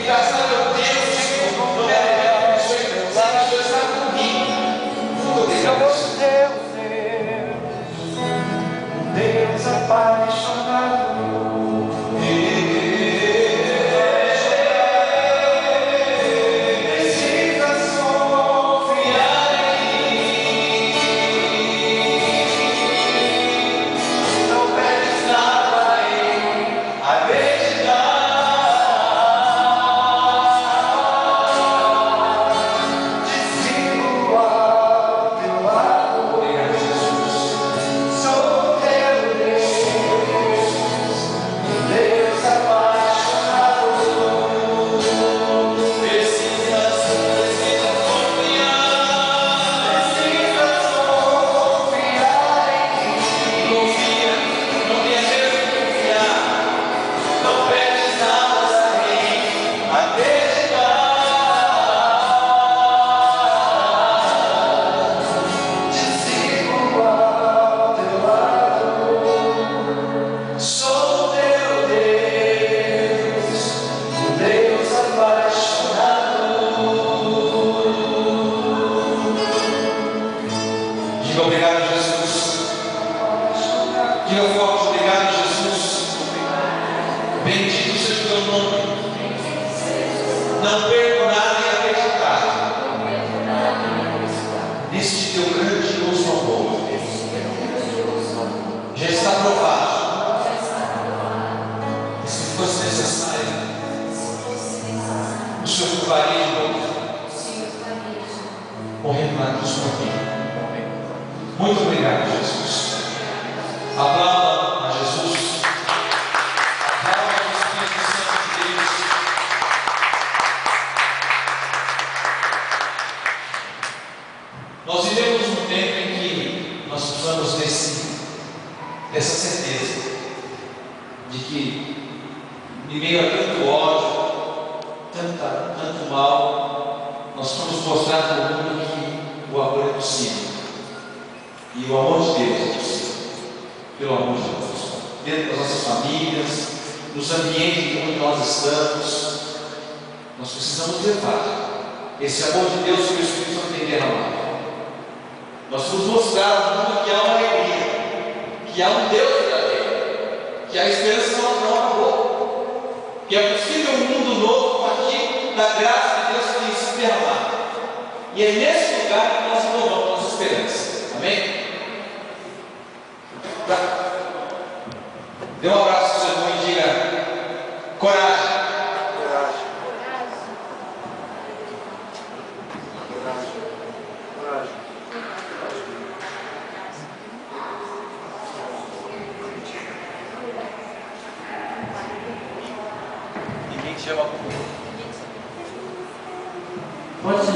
Não Não perco nada em acreditar neste teu grandioso amor. Já está provado. E se fosse necessário, o Senhor faria de novo, morrendo na cruz por mim. Muito obrigado, Jesus. Aplauda a Jesus. Aplauda o Espírito Santo de Deus. Nós vivemos um tempo em que nós precisamos dessa certeza de que, em meio a tanto ódio, tanto mal, nós vamos mostrar para o mundo que o amor é possível. E o amor de Deus é possível. Pelo amor de Deus. Dentro das nossas famílias, nos ambientes onde nós estamos, nós precisamos levar esse amor de Deus que o Espírito Santo tem derramado. Nós vamos mostrar ao mundo que há uma alegria, que há um Deus verdadeiro, que a esperança não acabou, que é possível um mundo novo a partir da graça de Deus que tem se derramado. E é nesse lugar que nós renovamos nossa esperança. Amém? Dê um abraço ao seu irmão e diga: coragem. Coragem. Coragem. Coragem. Ninguém te chama. Pode ser